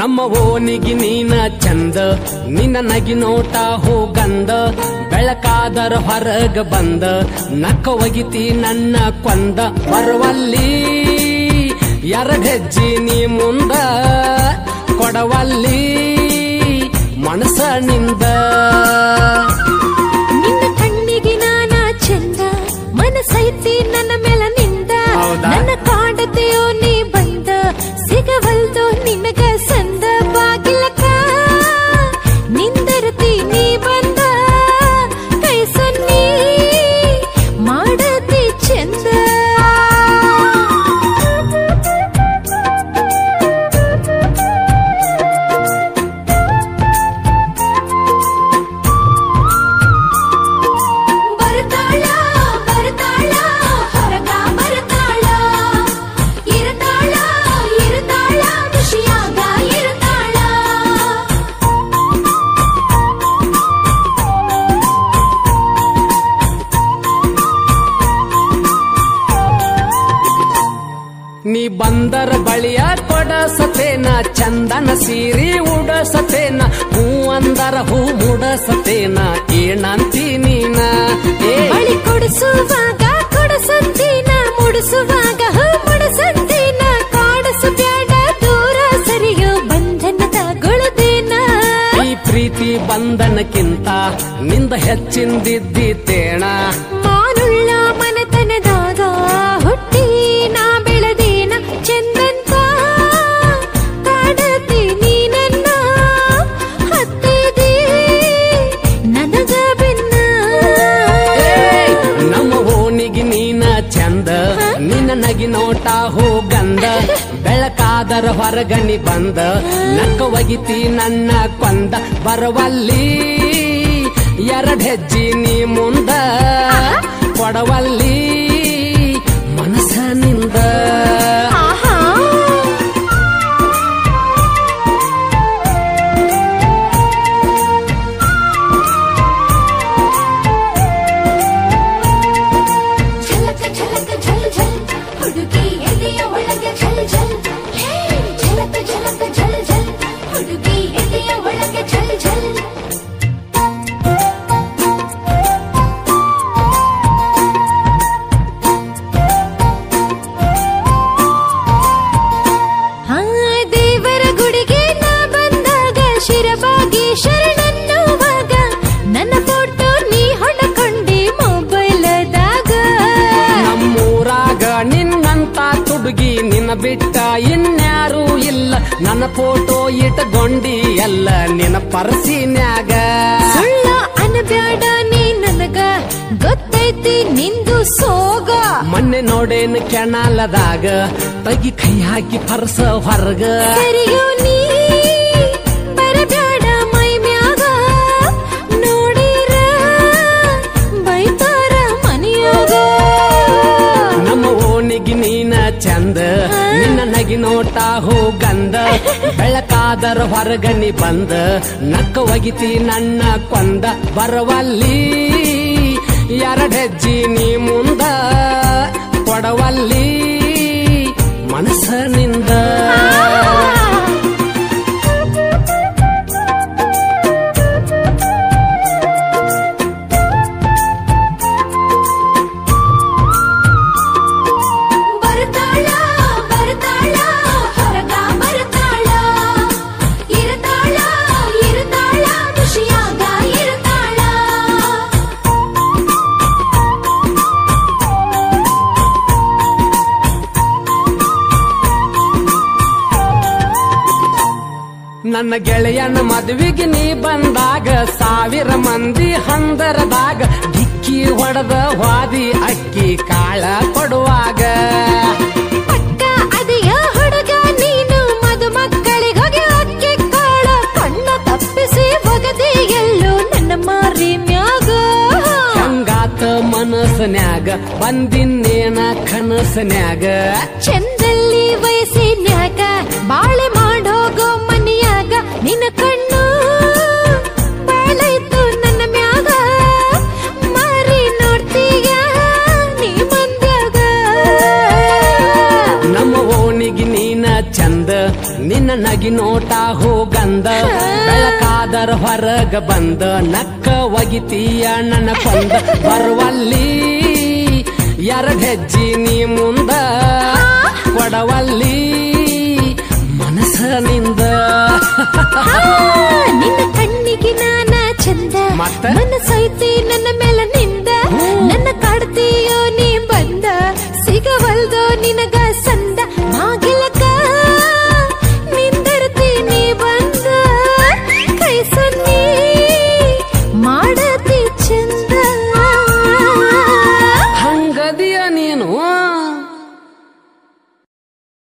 ನಮ್ಮ ಓನಿಗಿ ನೀನ ಚಂದ ನಿನ್ನ ನಗಿ ನೋಟ ಹೋಗಂದ ಬೆಳಕಾದರ ಹೊರಗ ಬಂದ ನಕ್ಕ ಒಗಿತಿ ನನ್ನ ಕೊಂದ ಬರುವಲ್ಲಿ ಎರಡು ಹೆಜ್ಜೆ ನೀ ಮುಂದ ಕೊಡವಲ್ಲಿ ಮನಸ್ಸನಿಂದ ನಿನ್ನ ಕಣ್ಣಿಗೆ ನಾನ ಚಂದ ಮನಸೈತಿ ನನ್ನ ಮೇಲೆ ನಿಂದ ನನ್ನ ಕಾಡತೆಯೋ ನೀ ಬಂದ ಸಿಗವಲ್ದು ನಿನಗ ಸಂದ ಬಾಗಿಲಕ ನಿಂದರತಿ ನೀ ಬಂದ ಕೈ ಸೊನ್ನಿ ಮಾಡತಿ ಚಂದ ನೀ ಬಂದರ ಬಳಿಯ ಕೊಡಸತೇನ ಚಂದನ ಸೀರಿ ಉಡಸತೇನ ಹೂ ಅಂದರ ಹೂ ಮುಡಸತೇನ ಏನಂತಿ ನೀನ ಬಳಿ ಕೊಡಿಸುವಾಗ ಕೊಡಸಂತೀನ ಮುಡಿಸುವಾಗ ಹೂ ಮುಡಸಂತೀನ ಕಾಡಸು ಬ್ಯಾಡ ದೂರ ಸರಿಯೋ ಬಂಧನದ ಗುಳದೇನ ಈ ಪ್ರೀತಿ ಬಂಧನಕ್ಕಿಂತ ನಿಂದ ಹೆಚ್ಚಿಂದಿದ್ದೀತೇಣ ಮಾನುಳ್ಳ ಮನತನದಾಗ ಹುಟ್ಟಿ ನಾ ಬೆಳೆದೇನ ಚಂದಂತ ಕಾಡತಿ ನೀನನ್ನ ಹತ್ತಿದಿ ನನಗ ಬೆನ್ನ ನಮ್ಮ ಓಣಿಗೆ ನೀನ ಚಂದ ನಿನ್ನ ನಗಿ ನೋಟ ಹೋಗಂದ ಬೆಳಕಾದರ ಹೊರಗನಿ ಬಂದ ನಕ್ಕ ಒಗಿತಿ ನನ್ನ ಕೊಂದ ಬರುವಲ್ಲಿ ಎರಡು ಹೆಜ್ಜೆ ನೀ ಮುಂದ ಕೊಡವಲ್ಲಿ ಮನಸ್ಸನಿಂದ ನಿನ್ನ ಬಿಟ್ಟ ಇನ್ಯಾರೂ ಇಲ್ಲ ನನ್ನ ಫೋಟೋ ಇಟ್ಕೊಂಡಿ ಎಲ್ಲ ನಿನ್ನ ಪರ್ಸಿನ್ಯಾಗ ಸುಳ್ಳ ಅನಬ್ಯಾಡ ನೀ ನನಗ ಗೊತ್ತೈತಿ ನಿಂದು ಸೋಗ ಮೊನ್ನೆ ನೋಡೇನು ಕೆಣಾಲದಾಗ ತಗಿ ಕೈ ಹಾಕಿ ಪರ್ಸ ಹೊರಗ ಸರಿಯೋ ನೀ ಬರಬ್ಯಾಡ ಮೈ ಮ್ಯಾಗ ನೋಡಿರ ಬೈತಾರ ಮನೆಯಾಗ ನಮ್ಮ ಓಣಿಗೆ ನೀನ ಚಂದ ನಿನ್ನ ನಗಿ ನೋಟ ಹೋಗಂದ ಬೆಳಕಾದರ ಹೊರಗನಿ ಬಂದ ನಕ್ಕ ಒಗಿತಿ ನನ್ನ ಕೊಂದ ಬರುವಲ್ಲಿ ಎರಡು ಹೆಜ್ಜೆ ನೀ ಮುಂದ ಕೊಡವಲ್ಲಿ ಮನಸ್ಸನಿಂದ ನನ್ನ ಗೆಳೆಯನ ಮದುವೆಗೆ ನೀ ಬಂದಾಗ 1000 ಮಂದಿ ಹಂದರದಾಗ ಡಿಕ್ಕಿ ಹೊಡೆದ ವಾದಿ ಅಕ್ಕಿ ಕಾಳ ಕೊಡುವಾಗ ಪಕ್ಕ ಅದೆಯ ಹುಡುಗ ನೀನು ಮದುಮಕ್ಕಳಿಗೆ ಅಕ್ಕಿ ಕಾಳ ಕಣ್ಣ ತಪ್ಪಿಸಿ ಒಗದಿ ಎಲ್ಲೋ ನನ್ನ ಮಾರಿ ಮ್ಯಾಗ ಹಂಗಾತ ಮನಸ್ಸನ್ಯಾಗ ಬಂದಿನ್ನೇನ ಕನಸನ್ಯಾಗ ಚಂದಲ್ಲಿ ವಯಸ್ಸಿನ್ಯಾಗ ಬಾಳೆ ಮಾಡೋಗೋ ಮನಿಯಾಗ ನಿನ್ನ ಕಣ್ಣು ಬಾಳೈತು ನನ್ನ ಮ್ಯಾಗ ಮಾರಿ ನೋಡ್ತೀಯ ನೀ ಮಂದ್ಯಾಗ ನಮ್ಮ ಓಣಿಗೆ ನೀನ ಚಂದ ನಿನ್ನ ನಗಿ ನೋಟ ಹೋಗಂದ ಬೆಳಕಾದರ ಹೊರಗ ಬಂದ ನಕ್ಕ ಒಗಿತೀಯ ನನ್ನ ಕೊಂದ ಬರುವಲ್ಲಿ ಎರಡ್ ಹೆಜ್ಜಿ ನೀ ಮುಂದ ಕೊಡವಲ್ಲಿ ಮನಸ್ಸನಿಂದ ನಿನ್ನ ಕಣ್ಣಿಗೆ ನಾನ ಚಂದ ಮತ್ತೆ ಮನಸ್ಸೈತಿ ನನ್ನ ಮೇಲೆ ನಿಂದ